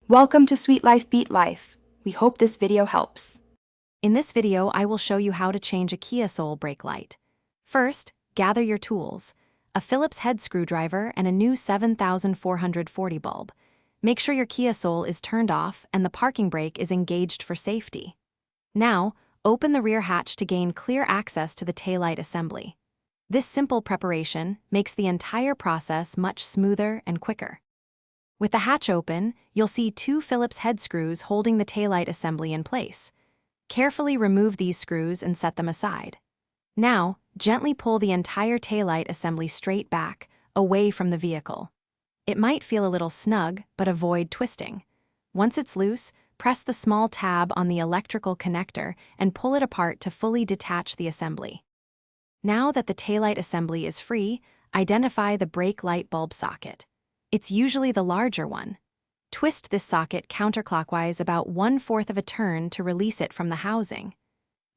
Welcome to Sweet Life Beat Life. We hope this video helps. In this video, I will show you how to change a key sole brake light. First, gather your tools, a Phillips head screwdriver and a new 7440 bulb. Make sure your key sole is turned off and the parking brake is engaged for safety. Now, open the rear hatch to gain clear access to the taillight assembly. This simple preparation makes the entire process much smoother and quicker. With the hatch open, you'll see two Phillips head screws holding the taillight assembly in place. Carefully remove these screws and set them aside. Now, gently pull the entire taillight assembly straight back, away from the vehicle. It might feel a little snug, but avoid twisting. Once it's loose, press the small tab on the electrical connector and pull it apart to fully detach the assembly. Now that the taillight assembly is free, identify the brake light bulb socket. It's usually the larger one. Twist this socket counterclockwise about 1/4 of a turn to release it from the housing.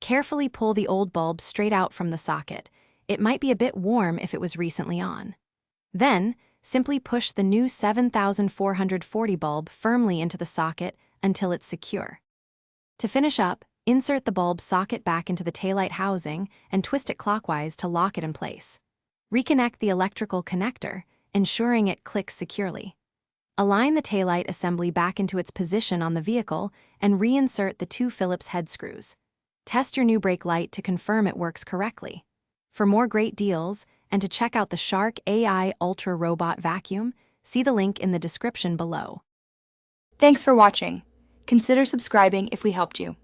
Carefully pull the old bulb straight out from the socket. It might be a bit warm if it was recently on. Then, simply push the new 7440 bulb firmly into the socket until it's secure. To finish up, insert the bulb socket back into the taillight housing and twist it clockwise to lock it in place. Reconnect the electrical connector, ensuring it clicks securely. Align the taillight assembly back into its position on the vehicle and reinsert the two Phillips head screws. Test your new brake light to confirm it works correctly. For more great deals and to check out the Shark AI Ultra Robot Vacuum, see the link in the description below. Thanks for watching. Consider subscribing if we helped you.